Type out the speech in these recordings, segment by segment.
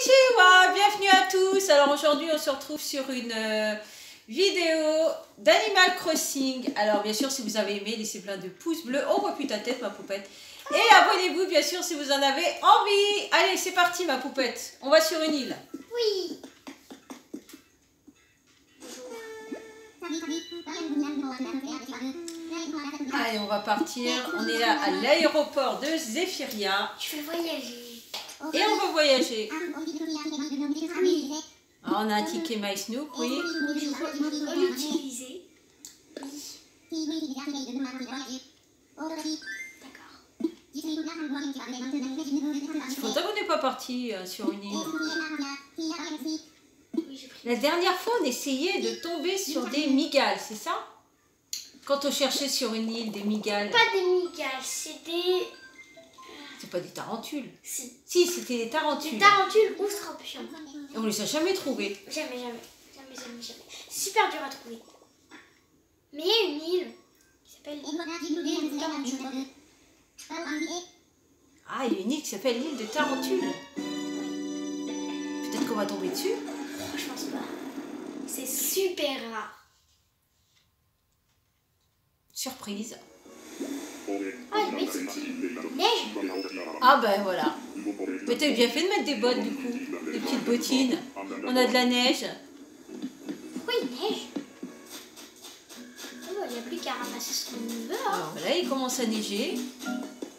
Konnichiwa, bienvenue à tous. Alors aujourd'hui on se retrouve sur une vidéo d'Animal Crossing. Alors bien sûr si vous avez aimé, laissez plein de pouces bleus. On voit plus ta tête ma poupette. Et abonnez-vous bien sûr si vous en avez envie. Allez c'est parti ma poupette. On va sur une île. Oui. Allez on va partir. On est là à l'aéroport de Zephyria. Je vais voyager. Et on va voyager. Oui. Alors, on a un ticket My Snoop, oui. On l'utiliser. D'accord. C'est longtemps qu'on n'est pas parti sur une île. Oui, j'ai pris. La dernière fois, on essayait de tomber sur des migales, c'est ça? Quand on cherchait sur une île des migales. Pas des migales, c'est des... C'est pas des tarentules. Si. Si, c'était des tarentules. Des tarentules ou scorpions. Et on les a jamais trouvés. Jamais. C'est super dur à trouver. Mais il y a une île qui s'appelle l'île de Tarentules. Ah, il y a une île qui s'appelle l'île de Tarentules. Peut-être qu'on va tomber dessus. Je pense pas. C'est super rare. Surprise. Ah, il y a une neige. Ah ben voilà. Mais t'as bien fait de mettre des bottes du coup. Des petites bottines. On a de la neige. Pourquoi il neige? Oh, il n'y a plus qu'à ramasser ce qu'on veut. Hein. Alors là, il commence à neiger.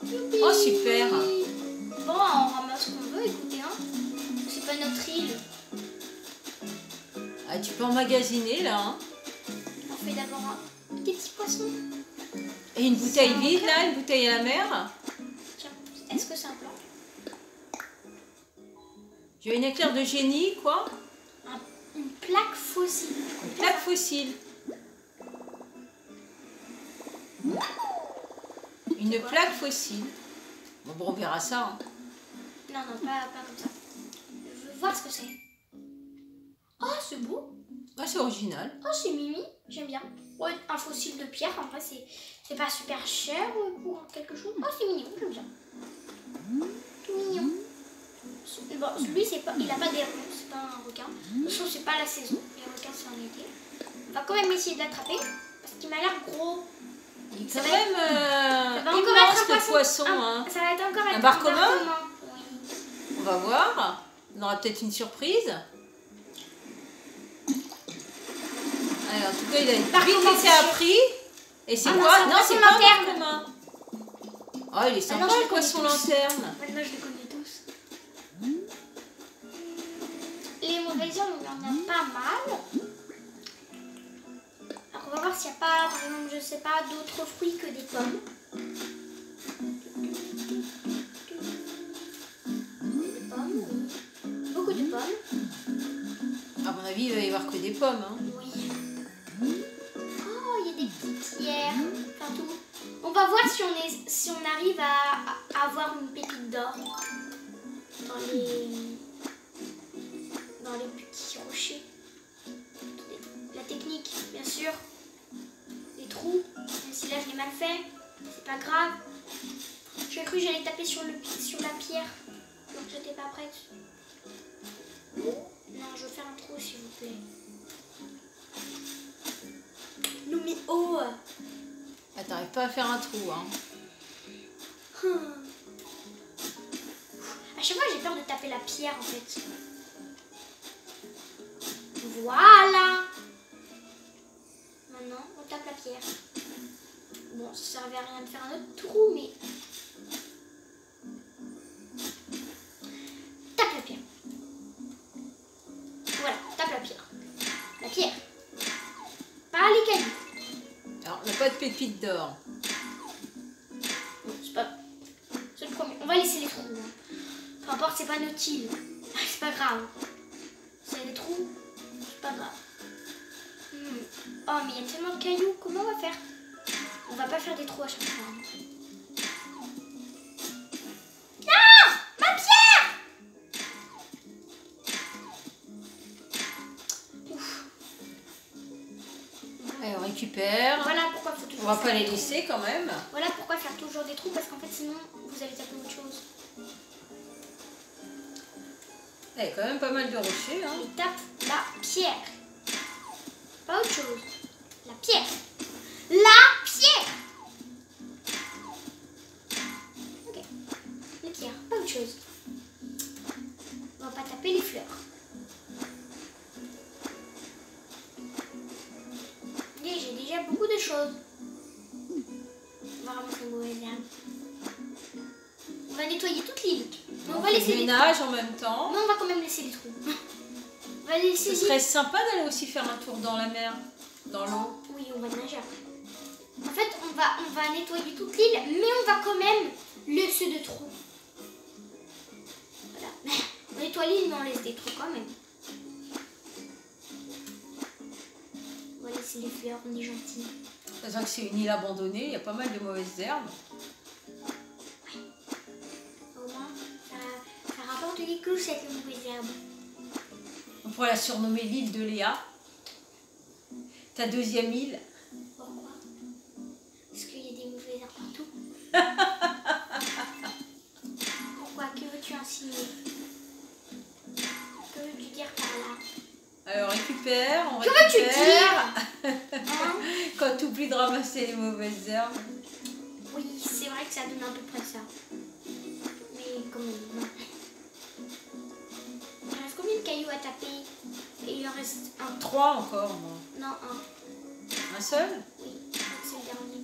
Oh super. Bon, on ramasse ce qu'on veut, écoutez. Hein. C'est pas notre île. Ah, tu peux emmagasiner là. Hein. On fait d'abord des petits poissons. Et une bouteille vide là, une bouteille à la mer. Tiens, est-ce que c'est un plan? J'ai une éclair de génie, quoi. Une plaque fossile. Une plaque fossile. Une plaque fossile. Bon, on verra ça. Hein. Non, pas comme ça. Je veux voir ce que c'est. Oh, c'est beau. Ah, c'est original. Oh, c'est mimi. J'aime bien. Ouais, un fossile de pierre, en vrai, c'est pas super cher pour quelque chose. Oh, c'est mignon, j'aime bien. Tout mignon. Bon, lui, il a pas des c'est pas un requin. De toute façon, c'est pas la saison. Les requins, c'est en été. On va quand même essayer de l'attraper parce qu'il m'a l'air gros. Il est Ça quand va même ça va encore immense être un le poisson. Hein. Ça va être encore Un bar commun. Oui. On va voir. On aura peut-être une surprise. Alors, en tout cas, il a vite été appris. Et c'est quoi? Non, c'est pas un bar commun. Oh, il est sympa le poisson lanterne. Maintenant, je les connais tous. Les mauvaises herbes, il y en a pas mal. Alors, on va voir s'il n'y a pas, par exemple, je sais pas, d'autres fruits que des pommes. Des pommes, oui. Beaucoup de pommes. À mon avis, il va y avoir que des pommes. Hein. Oui. Oh, il y a des petites pierres partout. On va voir si on arrive à avoir une pépite d'or dans les petits rochers. La technique, bien sûr. Les trous, même si là je l'ai mal fait, c'est pas grave. J'ai cru que j'allais taper sur la pierre, donc j'étais pas prête. Non, je veux faire un trou s'il vous plaît. Non mais oh! Ah, t'arrives pas à faire un trou. Hein. À chaque fois j'ai peur de taper la pierre en fait. Voilà! Maintenant on tape la pierre. Bon, ça servait à rien de faire un autre trou, mais... Tape la pierre. Voilà, tape la pierre. La pierre. Pas les cailloux. Alors, on n'a pas de pépite d'or. C'est pas... C'est le premier. On va laisser les trous. Hein. Peu importe, c'est pas notre île. C'est pas grave. C'est des trous. C'est pas grave. Oh, mais il y a tellement de cailloux. Comment on va faire? On va pas faire des trous à chaque fois. Ah! Ma pierre! Ouf. Allez, on récupère. Voilà pourquoi il faut toujours On va faire pas les des trous. laisser quand même. Voilà pourquoi faire toujours des trous, parce qu'en fait sinon vous allez taper autre chose. Il y a quand même pas mal de rochers. Hein. Il tape la pierre. Pas autre chose. La pierre. La pierre. Ok. Les pierres, pas autre chose. On va pas taper les fleurs. Et j'ai déjà beaucoup de choses. On va ramasser une mauvaise herbe. On va nettoyer toute l'île. Mais on va laisser des ménage en même temps. Mais on va quand même laisser les trous. On va laisser. Ce serait sympa d'aller aussi faire un tour dans la mer, dans l'eau. Oui, on va nager après. En fait, on va nettoyer toute l'île, mais on va quand même laisser des trous. Voilà. On nettoie l'île, mais on laisse des trous quand même. On va laisser les fleurs, on est gentil. C'est vrai que c'est une île abandonnée, il y a pas mal de mauvaises herbes. Au moins, ça rapporte des clochettes, les mauvaises herbes. On pourrait la surnommer l'île de Léa. Ta deuxième île. Pourquoi? Parce qu'il y a des mauvaises herbes partout. Pourquoi? Que veux-tu insinuer? Que veux-tu dire par là? Alors récupère, on Que veux-tu récupère. Hein? Quand tu oublies de ramasser les mauvaises herbes. Oui, c'est vrai que ça donne à peu près ça. Mais quand même, non. Il reste combien de cailloux à taper? Et il en reste un. 3 encore, moi. Non, un. Un seul? Oui, c'est le dernier.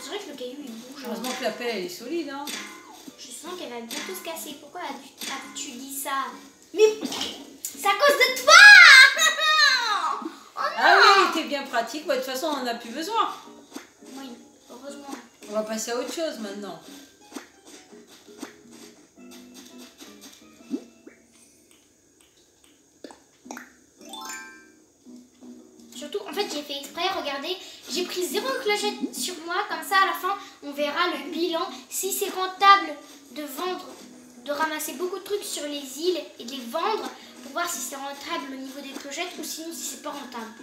C'est vrai que le caillou il bouge. Heureusement que la pelle elle est solide. Hein. Je sens qu'elle va bientôt se casser. Pourquoi as-tu dit ça? Mais c'est à cause de toi. Oh non. Ah oui, elle était bien pratique. Bah, de toute façon, on n'en a plus besoin. Oui, heureusement. On va passer à autre chose maintenant. Surtout, en fait, j'ai fait exprès, regardez, j'ai pris 0 clochette sur moi, comme ça à la fin, on verra le bilan, si c'est rentable de vendre, de ramasser beaucoup de trucs sur les îles et de les vendre, pour voir si c'est rentable au niveau des clochettes ou sinon si c'est pas rentable.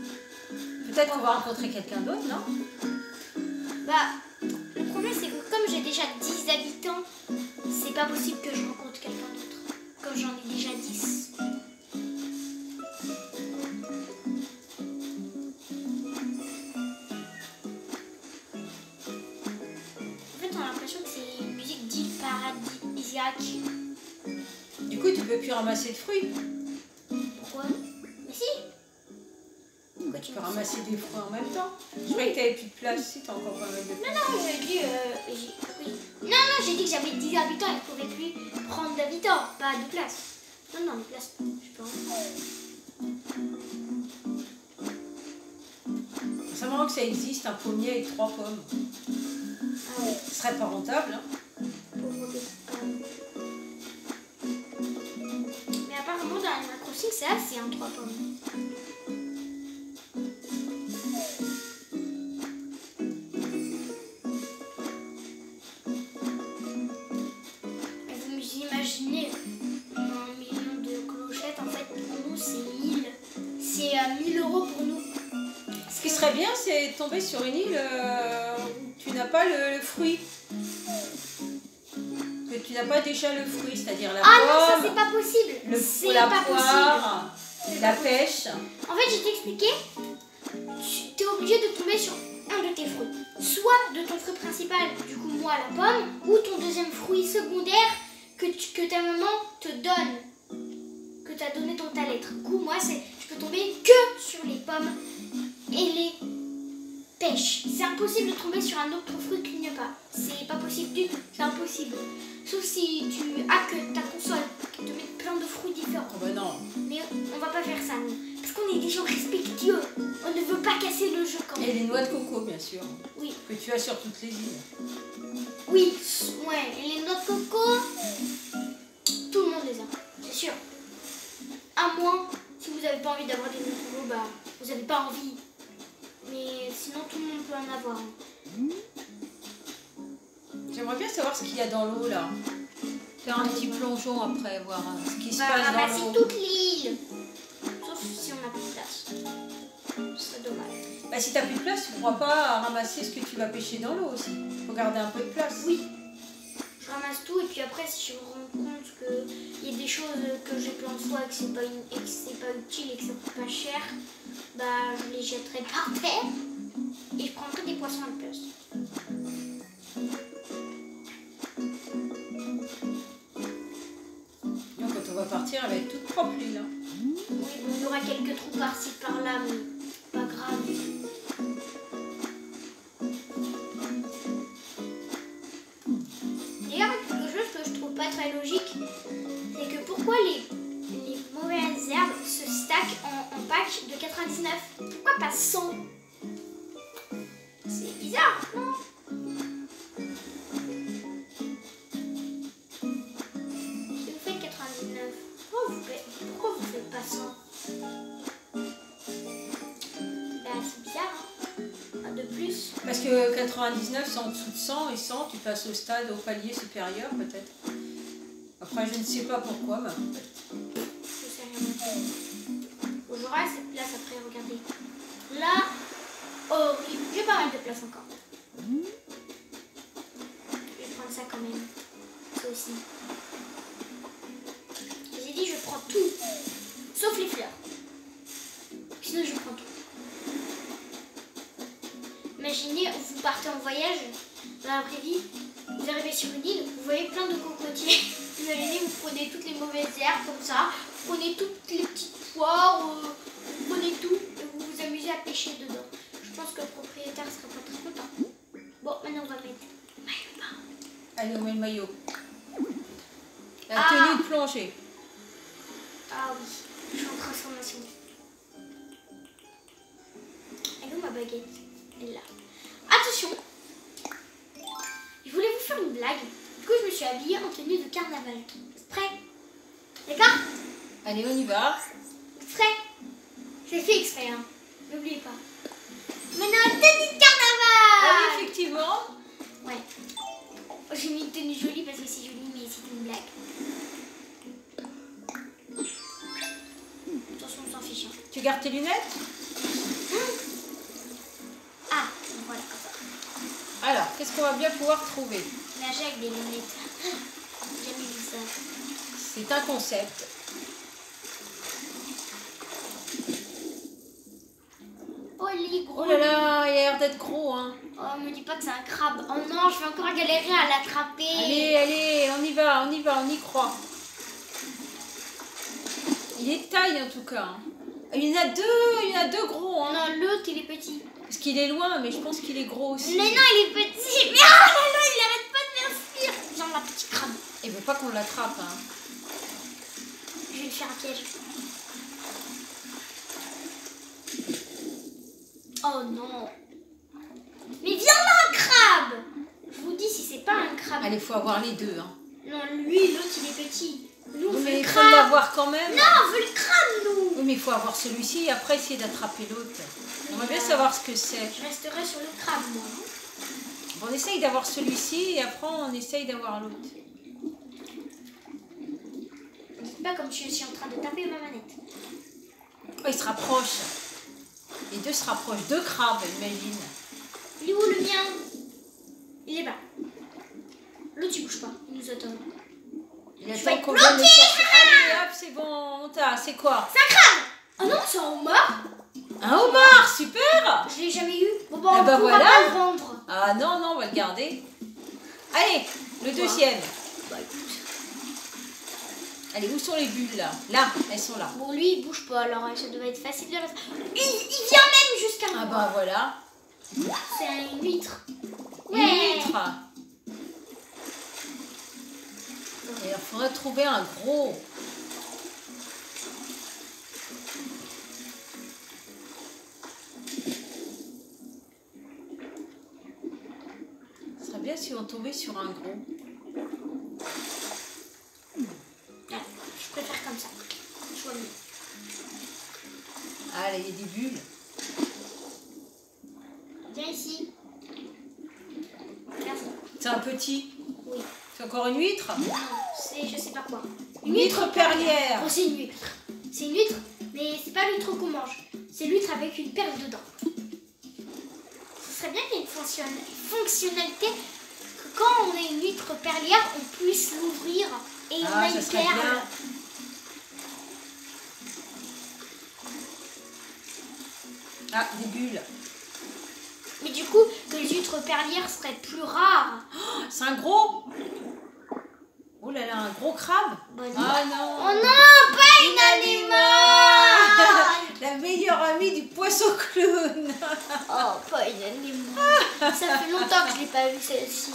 Peut-être qu'on va rencontrer quelqu'un d'autre, non? Bah, le problème c'est que comme j'ai déjà 10 habitants, c'est pas possible que je rencontre quelqu'un d'autre, comme j'en ai déjà 10. Du coup, tu peux plus ramasser de fruits. Pourquoi? Mais si. Pourquoi Tu peux ramasser des fruits en même temps. Je croyais que tu n'avais plus de place. Si, tu as encore pas mal de place. Non, j'ai dit... oui. Non, j'ai dit que j'avais 10 habitants et que je ne pouvais plus prendre d'habitants, pas de place. Non, de place, je peux C'est marrant que ça existe, un pommier avec 3 pommes. Ah oui. Ce serait pas rentable, hein? Mais apparemment dans Animal Crossing c'est assez, hein, 3 pommes. Et vous imaginez 1 million de clochettes, en fait pour nous c'est 1000. C'est 1000 € pour nous. Ce qui serait bien, c'est tomber sur une île où tu n'as pas le fruit. Que tu n'as pas déjà le fruit, c'est-à-dire la Ah non, ça pomme, c'est pas possible. C'est la pas poire, possible. la pêche. En fait, je t'ai expliqué, tu es obligé de tomber sur un de tes fruits. Soit de ton fruit principal, du coup moi la pomme, ou ton deuxième fruit secondaire que ta maman te donne, que t'as donné dans ta lettre. Du coup moi, je peux tomber que sur les pommes et les pêches. C'est impossible de tomber sur un autre fruit qu'il n'y a pas. C'est pas possible du tout, c'est impossible. Sauf si tu hackes ta console, qui te met plein de fruits différents. Oh bah non. Mais on va pas faire ça, nous. Parce qu'on est des gens respectueux. On ne veut pas casser le jeu quand même. Et les noix de coco, bien sûr. Oui. Que tu as sur toutes les îles. Oui, ouais. Et les noix de coco, tout le monde les a. C'est sûr. À moins, si vous n'avez pas envie d'avoir des noix de coco, bah, vous n'avez pas envie. Mais sinon, tout le monde peut en avoir. J'aimerais bien savoir ce qu'il y a dans l'eau, là. Faire un petit plongeon après, voir ce qui se On va passe dans ramasser l'eau. toute l'île. Sauf si on n'a plus de place. Ce serait dommage. Bah, si tu n'as plus de place, tu ne pourras pas ramasser ce que tu vas pêcher dans l'eau aussi. Il faut garder un peu de place. Oui. Je ramasse tout et puis après, si je me rends compte compte qu'il y a des choses que j'ai plein de fois et que c'est pas, pas utile et que ça coûte pas cher, bah je les jetterai par terre et je prendrai des poissons à la place. Donc quand on va partir, elle va être toute propre l'île. Hein. Oui, bon, il y aura quelques trous par-ci par-là, mais pas grave. D'ailleurs, quelque chose que je trouve pas très logique, c'est que pourquoi les mauvaises herbes se stackent en pack de 99? Pourquoi pas 100? C'est bizarre, non? Si vous faites 99, pourquoi vous faites pas 100? Bah c'est bizarre, hein? De plus. Parce que 99 c'est en dessous de 100 et 100 tu passes au stade, au palier supérieur peut-être. Après je ne sais pas pourquoi ma poupette. Je sais rien. Bon, j'aurai cette place après, regardez. Là, oh oui, j'ai pas mal de place encore. Je vais prendre ça quand même. Ça aussi. J'ai dit je prends tout, sauf les fleurs. Sinon je prends tout. Imaginez, vous partez en voyage dans la vraie vie, vous arrivez sur une île, vous voyez plein de cocotiers. Imaginez, vous prenez toutes les mauvaises herbes comme ça, vous prenez toutes les petites poires, vous prenez tout et vous vous amusez à pêcher dedans. Je pense que le propriétaire ne sera pas très content. Bon, maintenant on va mettre le maillot de bain. Allez, on met le maillot. La Ah. tenue de plongée. Ah oui, je suis en transformation. Elle est où ma baguette? Elle est là. Attention, je voulais vous faire une blague. Du coup, je me suis habillée en tenue de carnaval. Prêt? D'accord? Allez, on y va. Prêt? J'ai fait exprès, hein. N'oubliez pas. Maintenant, tenue de carnaval! Ah oui, effectivement. Ouais. J'ai mis une tenue jolie parce que c'est joli, mais c'est une blague. Attention, on s'en fiche. Hein. Tu gardes tes lunettes? Ah, voilà. Alors, qu'est-ce qu'on va bien pouvoir trouver? Nager avec des lunettes. J'ai jamais vu ça. C'est un concept. Oh, les gros. Oh là là, il a l'air d'être gros, hein. Oh, me dis pas que c'est un crabe. Oh non, je vais encore galérer à l'attraper. Allez, allez, on y va, on y va, on y croit. Il est de taille en tout cas. Hein. Il y en a deux gros. Hein. Non, l'autre, il est petit. Parce qu'il est loin, mais je pense qu'il est gros aussi. Mais non, il est petit. Mais oh là là, il arrête pas de m'inspirer. Genre la petite crabe. Il veut pas qu'on l'attrape. Hein. Je vais lui faire un piège. Oh non. Mais viens là, un crabe. Je vous dis, si c'est pas un crabe. Allez, il faut avoir les deux. Hein. Non, lui, l'autre, il est petit. Nous, on veut Mais le il faut crabe. l'avoir quand même. Non, on veut le crabe, nous. Oui, mais il faut avoir celui-ci et après essayer d'attraper l'autre. On va bien savoir ce que c'est. Je resterai sur le crabe, moi. Bon, on essaye d'avoir celui-ci et après on essaye d'avoir l'autre. Dites pas comme je suis en train de taper ma manette. Oh, ils se rapprochent. Les deux se rapprochent. Deux crabes, imagine. Il est où le mien? Il est là. L'autre, il bouge pas. Il nous attend. Il vais attend être qu'on vienne le chercher. Allez, hop, c'est bon, on t'a. C'est quoi? C'est un crabe. Oh non, c'est un homard. Un homard, super. Je l'ai jamais eu. Bon, bah, Eh on ben pourra voilà. pas le vendre. Ah non, non, on va le garder. Allez, le deuxième. Bah écoute. Allez, où sont les bulles là? Là, elles sont là. Bon, lui, il bouge pas, alors ça doit être facile de le... Il vient même jusqu'à Ah moi. bah voilà. C'est une huître. Une huître. Et il faudrait trouver un gros. Ce serait bien si on tombait sur un gros. Ouais, je préfère comme ça. Je vois mieux. Ah, là, il y a des bulles. Viens ici. Merci. C'est un petit. Oui. C'est encore une huître? Non, c'est je sais pas quoi. Une huître perlière. Oh, c'est une huître. C'est une huître, mais c'est pas l'huître qu'on mange. C'est l'huître avec une perle dedans. Ce serait bien qu'il y ait une fonctionnalité que quand on ait une huître perlière, on puisse l'ouvrir et Ah, a ça une serait perle. bien. Ah, des bulles. Mais du coup, que les huîtres perlières seraient plus rares. C'est un gros. Oh là là, un gros crabe. Bah non. Ah non. Oh non, pas une animale. La meilleure amie du poisson clown. Oh, pas une animale. Ça fait longtemps que je l'ai pas vue celle-ci.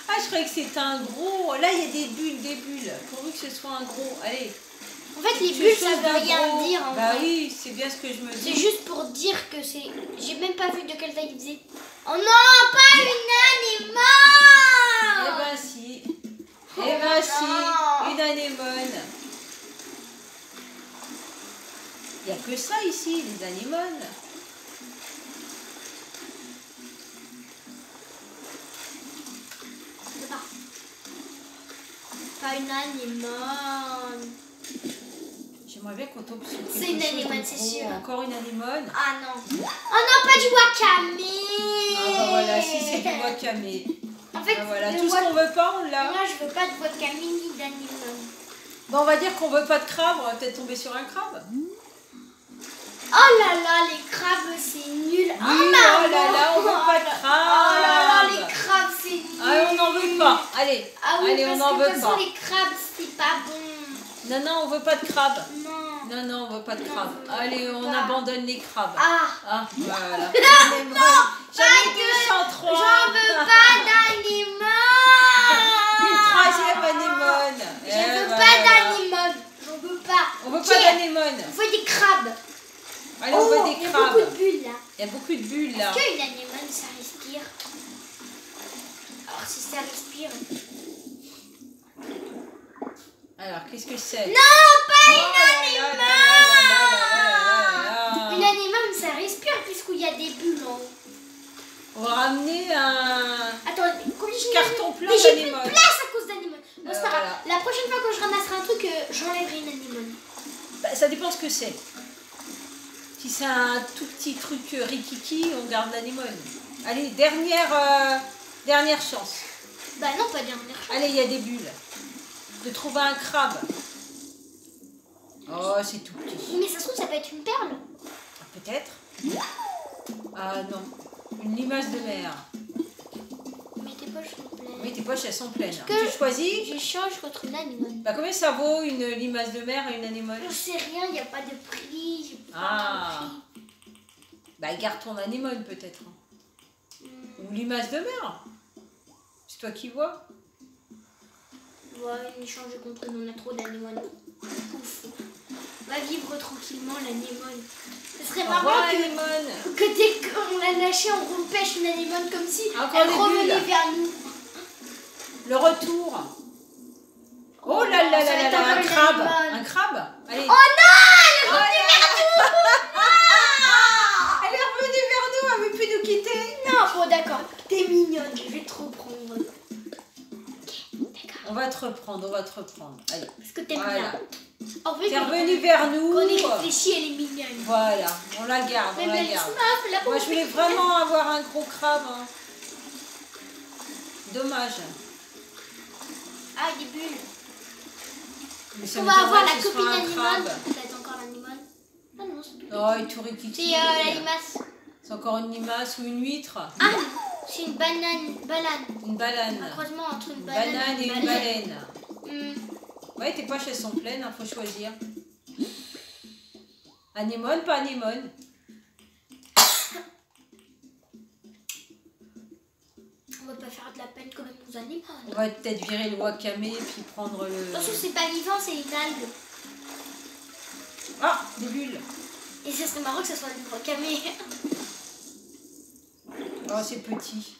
Ah, je croyais que c'était un gros. Là, il y a des bulles, des bulles. Pourvu que ce soit un gros. Allez. En fait, les Quelque bulles, ça chose veut de rien gros. dire. En Bah vrai. oui, c'est bien ce que je me C'est dis. juste pour dire que c'est. J'ai même pas vu de quelle taille il faisait. Oh non, pas une animale. Eh ben si. Oh Eh ben si. non. Une anémone. Il n'y a que ça ici, les anémones. Pas une anémone. J'aimerais bien qu'on tombe sur quelque C'est une chose de anémone, c'est gros. sûr. Encore une anémone. Ah non. Oh non, pas du wakame. Ah bah voilà, si c'est du wakame. En fait, Ah voilà, le tout ce qu'on veut pas, on l'a. moi je veux pas de wakame ni d'anémone. Bon, on va dire qu'on veut pas de crabe, on va peut-être tomber sur un crabe. Oh là là, les crabes c'est nul. Oui, maman. oh là là, on veut pas de crabe. Oh là là, les crabes c'est nul. Ah, on n'en veut pas. Allez, Ah oui, allez, parce on n'en que de veut toute façon, pas. les crabes c'est pas bon. Non, non, on veut pas de crabe. Non. Non, non, on veut pas de Non, crabe. on veut Allez, on pas. abandonne les crabes. Ah, Ah, voilà. non, J'en ai j'en 203. veux pas d'anémone. Une troisième anémone. Je Eh, veux voilà. pas d'anémone. J'en veux pas. On veut pas Tiens, d'anémone. on veut des crabes. Allez, on veut des il y a crabes. beaucoup de bulles là. Il y a beaucoup de bulles là. Est-ce qu'une anémone ça respire? Alors si ça respire. Alors, qu'est-ce que c'est? Non, pas Oh là là là là là là là là. une anémone ça respire puisqu'il y a des bulles en haut. On va ramener un Attends, combien j'ai carton plein Mais j'ai plus de d'anémones. place à cause d'anémones. Bon, c'est pas grave. Voilà. La prochaine fois que je ramasserai un truc, j'enlèverai une anémone. Bah, ça dépend ce que c'est. Si c'est un tout petit truc rikiki, on garde l'anémone. Allez, dernière chance. Bah non, pas dernière chose. Allez, il y a des bulles. De trouver un crabe. Oh, c'est tout petit. Mais ça se trouve, ça peut être une perle. Peut-être. Ah non. Une limace de mer. Mais tes poches sont pleines. Oui, tes poches, elles sont pleines. Que- Tu choisis. J'échange contre une anémone. Bah, combien ça vaut une limace de mer et une anémone? Je sais rien, il n'y a pas de prix. J'ai pas Ah. de prix. Bah, garde ton anémone peut-être. Ou limace de mer. C'est toi qui vois. Ouais, une échange contre nous, on a trop d'anémones. Ouf. Va vivre tranquillement l'anémone. Ce serait Au marrant revoir, que, anémone. que dès qu'on l'a lâchée, on repêche une anémone comme si Encore elle des revenait bulles. vers nous. Le retour. Oh là là ça là va là être là, un encore une crabe. anémone. Un crabe. Allez. Oh non, Oh là là. Elle est revenue vers nous, elle veut plus nous quitter. non, bon d'accord, t'es mignonne, je vais te reprendre. Ok, d'accord. On va te reprendre, on va te reprendre. Allez. Parce que t'aimes Voilà. bien. En vrai, T'es quand revenue vers nous. on est réfléchi, elle est mignonne. Voilà, on la garde, on Même la elle garde. sniffe, la Moi, je voulais vraiment avoir un gros crabe. Hein. Dommage. Ah, des bulles. Mais ça On me va avoir donnerait la que ce copine soit un anémone. crabe. Peut-être encore l'anémone. Ah non, c'est tout. Oh, il tout rikiki. C'est la limace. C'est encore une limace ou une huître. Ah, c'est une banane. Une banane. Un croisement entre une Une banane, banane et une baleine. Hmm. Ouais, tes poches elles sont pleines, hein, faut choisir. Anémone, pas anémone. On va pas faire de la peine quand même aux anémones. On va peut-être virer le wakame puis prendre le. Attention, c'est pas vivant, c'est une algue. Ah, des bulles. Et ça serait marrant que ça soit du wakame. Oh, c'est petit.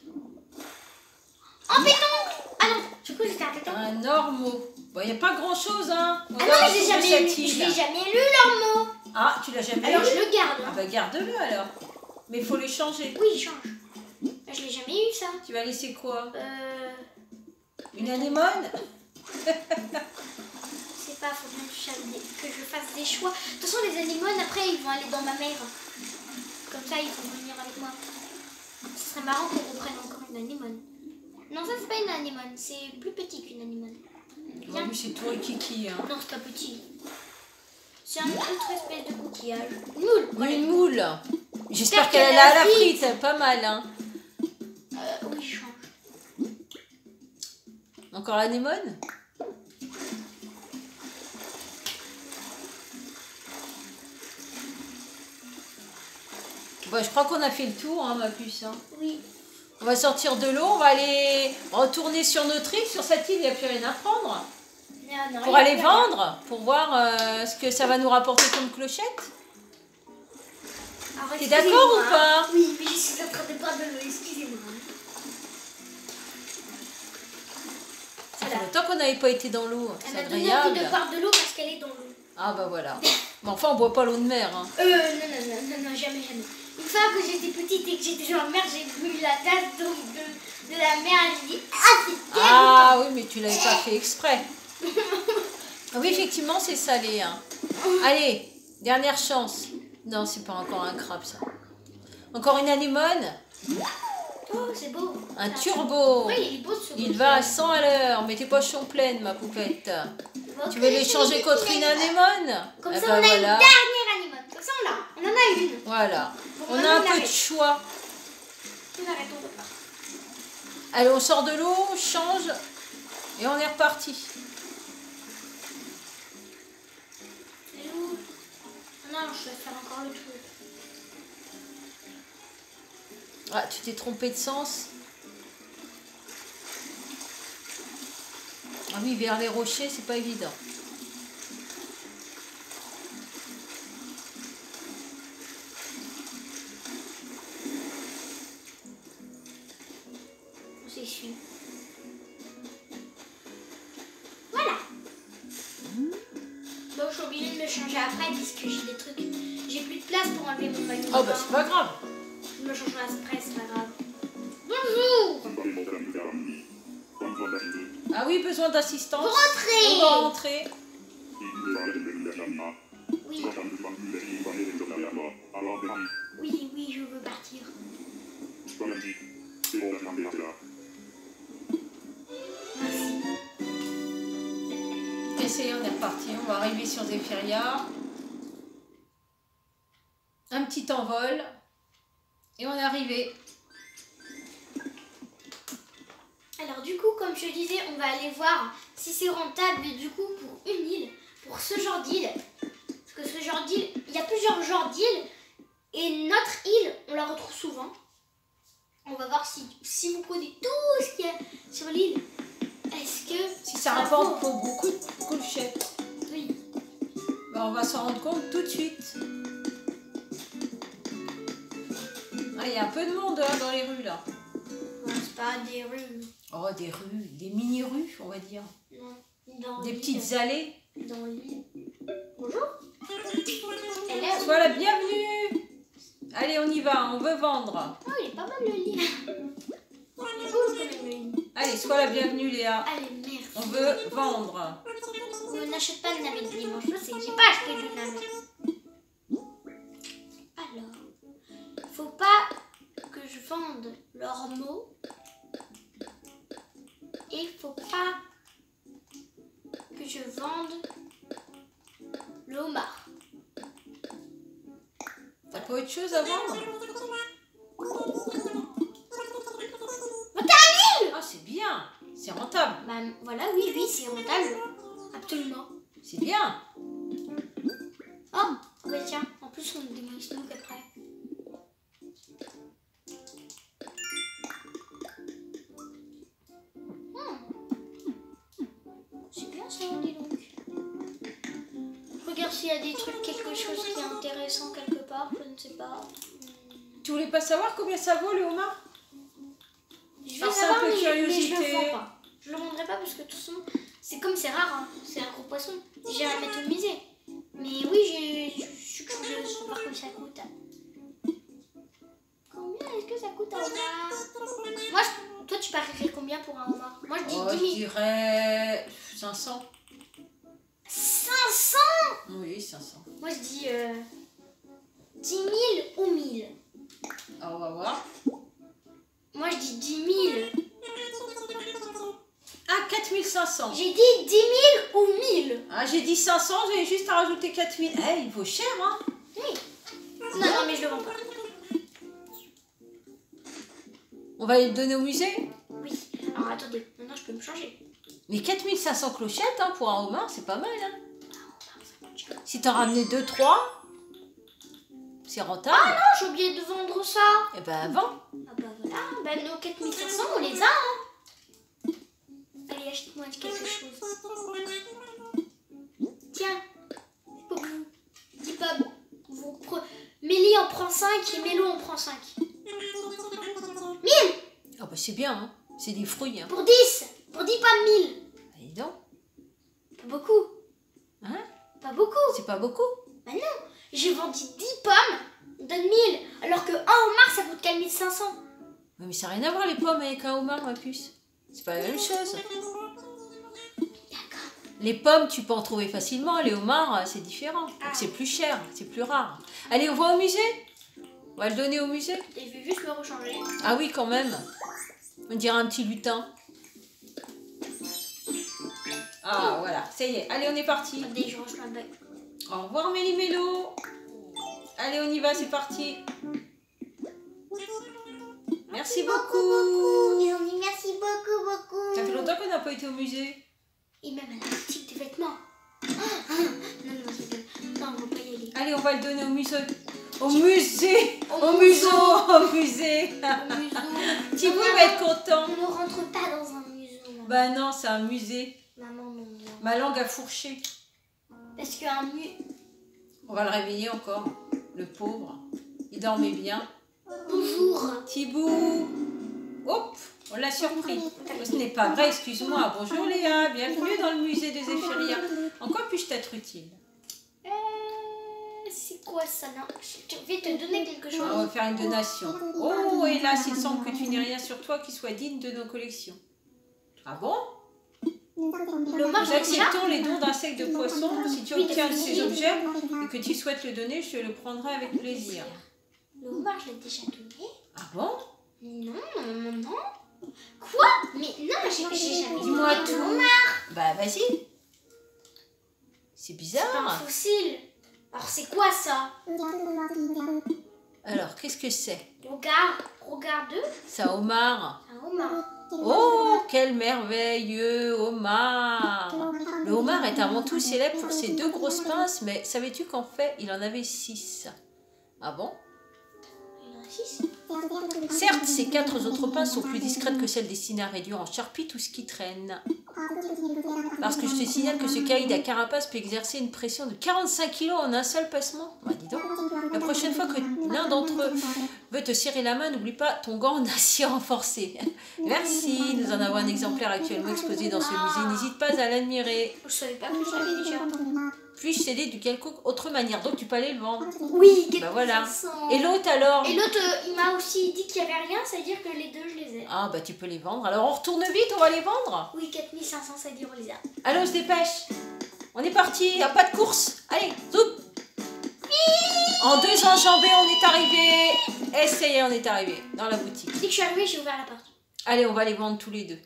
Oh, pétanque. Ah non, du coup, c'était un pétanque. Un ormeau. Bon, il n'y a pas grand chose, hein. On Ah va non, je l'ai retrouver jamais cette lu. Je île. l'ai jamais lu leur mot. Ah, tu l'as jamais Alors eu? je le garde. Ah Hein. bah garde-le alors. Mais il faut les changer. Oui, il change. Je l'ai jamais eu ça. Tu vas laisser quoi? Une Attends. anémone? Je sais pas, faut bien que je fasse des choix. De toute façon, les anémones, après, ils vont aller dans ma mère. Comme ça, ils vont venir avec moi. Ce serait marrant qu'on reprenne encore une anémone. Non, ça, c'est pas une anémone. C'est plus petit qu'une anémone. Bien mais c'est tout rikiki. Hein. Non, c'est pas petit. C'est une autre espèce de coquillage. Une moule. Oui, une moule. J'espère qu'elle est à la frite, pas mal. Hein. Oui, je change. Encore l'anémone? Bon, je crois qu'on a fait le tour, hein, ma puce. Hein. Oui. On va sortir de l'eau, on va aller retourner sur notre île. Sur cette île, il n'y a plus rien à prendre. Non, Pour aller vendre, pour voir ce que ça va nous rapporter comme clochette. T'es d'accord ou pas? Oui, mais je suis en train de boire de l'eau, excusez-moi. Ça fait longtemps qu'on n'avait pas été dans l'eau. Elle C'est m'a donné un coup agréable. de boire de l'eau parce qu'elle est dans l'eau. Ah bah voilà. Mais enfin, on boit pas l'eau de mer. Hein. Non, jamais. Une fois que j'étais petite et que j'étais en mer, j'ai bu la tasse d'eau de la mer et j'ai dit ah, c'est terrible. Ah oui, mais tu l'avais pas fait exprès. Oui, effectivement, c'est salé. Hein. Allez, dernière chance. Non, c'est pas encore un crabe, ça. Encore une anémone. Oh, c'est beau. Un turbo. Oui, il est beau ce Il va à 100 à l'heure. Mets tes pochons pleines, ma poupette. Tu veux l'échanger contre une anémone? Comme Eh ça, ben on a voilà. une dernière anémone. Comme ça, on en a une. Voilà. Bon, On a maintenant, un on peu arrête. de choix. On arrête, on repart. Allez, on sort de l'eau, on change et on est reparti. Elle est où? Non, je vais faire encore le tour. Ah, tu t'es trompé de sens. Ah oui, vers les rochers, c'est pas évident. On s'essuie. Voilà. Bon, je suis obligée de me changer après puisque j'ai des trucs. J'ai plus de place pour enlever mon maillot. Oh bah c'est pas grave. Je me changerai après, c'est pas grave. Bonjour. Ah oui, besoin d'assistance. Vous rentrez. On va rentrer. Oui. Oui, je veux partir. Merci. Et ça y est, on est reparti. On va arriver sur Zephyria. Un petit envol. Et on est arrivé. Alors du coup, comme je disais, on va aller voir si c'est rentable du coup pour une île, pour ce genre d'île. Parce que ce genre d'île, il y a plusieurs genres d'îles et notre île, on la retrouve souvent. On va voir si vous connaissez tout ce qu'il y a sur l'île. Est-ce que Si ça rapporte pour beaucoup de clochettes, Oui. bah, on va s'en rendre compte tout de suite. Ah, il y a un peu de monde hein, dans les rues là. Non, c'est pas des rues. Oh, des rues, des mini-rues, on va dire. Non. Dans Des l'île. petites allées. Dans l'île. Bonjour. Elle est où? Sois la bienvenue. Allez, on y va, on veut vendre. Oh, il est pas mal le lit. Il est beau quand même le lit. Allez, sois la bienvenue Léa. Allez, merci. On veut vendre. On n'achète pas de navette dimanche, je sais, j'ai pas acheté de navette. Alors, faut pas que je vende l'ormeau et faut pas que je vende le homard. T'as pas autre chose à vendre? Ah, c'est bien. C'est rentable. Bah voilà, oui, c'est rentable. Absolument. C'est bien. Oh, bah tiens, en plus on a des moïsnouk après. C'est bien ça, dis donc. Je regarde s'il y a des trucs, quelque chose qui est intéressant quelque part, je ne sais pas. Tu voulais pas savoir combien ça vaut le homard? Je vais Par savoir, simple mais je curiosité. le vends pas. Je le vendrai pas parce que de toute façon, c'est comme c'est rare, hein. C'est un gros poisson. J'ai jamais tout misé. Mais oui, je suis curieuse de voir combien ça coûte. Combien est-ce que ça coûte un homard? Moi, toi, tu parierais combien pour un homard? Moi, je dis Oh, 10 je 000. dirais 500. 500? Oui, 500. Moi, je dis 10 000 ou 1000. Ah, on va voir. Moi, je dis 10 000. Ah, 4500. J'ai dit 10 000 Ah, j'ai dit 500, j'ai juste à rajouter 4000. Eh, il vaut cher, hein? Oui. Non, mais je le vends pas. On va le donner au musée? Oui. Alors attendez, maintenant je peux me changer. Mais 4500 clochettes hein, pour un homard, c'est pas mal. Hein. Si t'en ramenais 2-3, c'est rentable. Ah non, j'ai oublié de vendre ça. Eh ben, vends. Ah bah voilà, bah nos 4500, on les a. Hein. Allez, achète-moi quelque chose. Tiens, c'est pour vous. Dis pas, Mélie en prend 5 et Mélo en prend 5. 1000 Ah bah, c'est bien, hein. C'est des fruits. Hein. pour 10. Pour 10 pommes, 1000. Bah, dis donc. Pas beaucoup. Hein? Pas beaucoup. C'est pas beaucoup. Bah non, j'ai vendu 10 pommes, on donne 1000. Alors que 1 homard, ça coûte 4500. Ouais, mais ça n'a rien à voir les pommes avec un homard, ma puce. C'est pas la même chose. D'accord. Les pommes, tu peux en trouver facilement. Les homards, c'est différent. Donc, c'est plus cher, c'est plus rare. Allez, on va au musée? On va le donner au musée? Et je vais juste le rechanger. Ah oui, quand même. On dirait un petit lutin. Ah, voilà, ça y est. Allez, on est parti. Attendez, je range ma bague. Au revoir, Méli-Mélo. Allez, on y va, c'est parti. Merci beaucoup. Ils ont dit merci beaucoup. Ça fait longtemps qu'on n'a pas été au musée. Et même à la boutique de vêtements. Non, c'est bon. Non, on va pas y aller. Allez, on va le donner au musée. Au musée. Au Au museau. musée. Au museau. Thibaut, il va être content. On ne rentre pas dans un museau. Maman. Bah non, c'est un musée. Maman, non. Ma langue a fourché. Parce qu'un musée. On va le réveiller encore. Le pauvre. Il dormait bien. Bonjour. Thibaut. Hop, on l'a surpris. Ce n'est pas vrai, excuse-moi. Bonjour Léa, bienvenue dans le musée de Zéphyria. En quoi puis-je t'être utile? C'est quoi ça? Non, je vais te donner quelque chose. On va faire une donation. Oh, hélas, il semble que tu n'aies rien sur toi qui soit digne de nos collections. Ah bon? Le homard, Nous j'ai déjà. acceptons les dons d'insectes de poissons. Si tu Oui, obtiens de ces fossiles. objets et que tu souhaites le donner, je le prendrai avec plaisir. Le homard, je l'ai déjà donné. Ah bon? Non. Quoi? Mais non, j'ai jamais Dis-moi donné de tout. homard. Bah vas-y. C'est C'est pas un bizarre. fossile. Alors c'est quoi ça? Alors, qu'est-ce que c'est? Regarde. C'est un homard. Un homard. Oh, quel merveilleux homard! Le homard est avant tout célèbre pour ses 2 grosses pinces, mais savais-tu qu'en fait, il en avait 6? Ah bon? Il y en a 6. Certes, ces 4 autres pinces sont plus discrètes que celles destinées à réduire en charpie tout ce qui traîne. Parce que je te signale que ce caïd à carapace peut exercer une pression de 45 kg en un seul passement. Bah dis donc. La prochaine fois que l'un d'entre eux veut te serrer la main, n'oublie pas ton gant en acier renforcé. Merci, nous en avons un exemplaire actuellement exposé dans ce musée. N'hésite pas à l'admirer. Je savais pas que je l'avais déjà. Puis-je t'aider de quelque autre manière? Donc tu peux aller le vendre. Oui, Bah voilà. 4500. Et l'autre alors? Et l'autre, il m'a aussi dit qu'il n'y avait rien, ça veut dire que les deux, je les ai. Ah bah tu peux les vendre. Alors on retourne vite, on va les vendre. Oui, 4500, ça veut dire on les a. Allez, on se dépêche. On est parti, y a pas de course. Allez, zoup. En 2 enjambées, on est arrivé. Et ça y est, on est arrivé dans la boutique. Dès que je suis arrivée, j'ai ouvert la porte. Allez, on va les vendre tous les deux.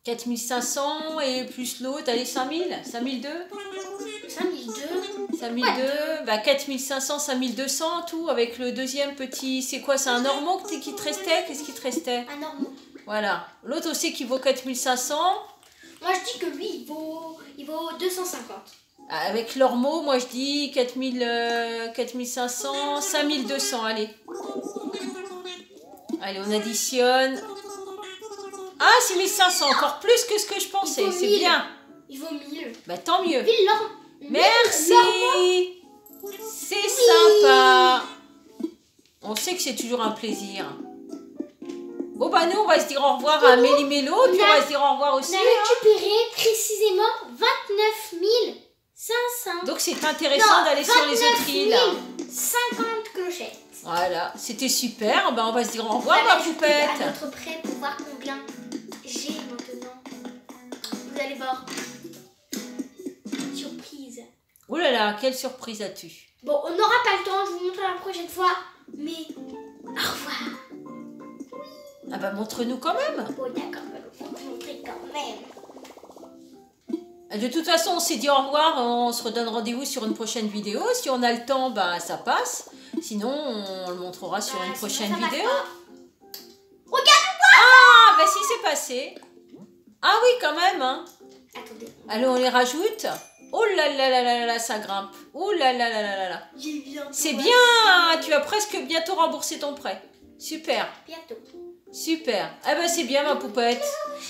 4500 et plus l'autre, allez, 5000, 5002, 5002. 5002, bah 4500, 5200, tout, avec le deuxième petit, c'est quoi, c'est un normand qui te restait? Qu'est-ce qui te restait? Un normand. Voilà, l'autre aussi qui vaut 4500, Moi, je dis que lui, il vaut 250. avec l'ormeau, moi je dis 4500, 5200, allez. Allez, on additionne. Ah, 6500, encore plus que ce que je pensais, Il vaut c'est 1000. bien. Il vaut 1000. Bah tant mieux. Ville l'or. Merci. C'est sympa. On sait que c'est toujours un plaisir. Bon bah nous on va se dire au revoir à Méli-Mélo, puis on va se dire au revoir aussi. On a récupéré précisément 29 500. Donc c'est intéressant d'aller sur les autres îles. 50 clochettes. Voilà, c'était super. Bah on va se dire au revoir ma À poupette. notre prêt pour voir combien j'ai maintenant. Vous allez voir. Surprise. Oh là là, quelle surprise as-tu? Bon, on n'aura pas le temps, je vous montrerai la prochaine fois. Mais au revoir. Ah bah montre-nous quand même. Bon, d'accord, on va vous montrer quand même. De toute façon, on s'est dit au revoir, on se redonne rendez-vous sur une prochaine vidéo. Si on a le temps, bah, ça passe. Sinon, on le montrera sur une prochaine vidéo. Regarde-moi! Ah, bah si, c'est passé. Ah oui, quand même. Hein. Attendez. Allez, on les rajoute. Oh là là là là là, ça grimpe. Oh là là là là là là. C'est bien, tu vas presque bientôt rembourser ton prêt. Super. Bientôt. Super. Ah ben c'est bien ma poupette.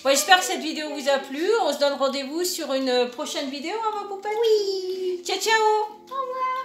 Bon, j'espère que cette vidéo vous a plu. On se donne rendez-vous sur une prochaine vidéo, hein, ma poupette. Oui. Ciao, ciao. Au revoir.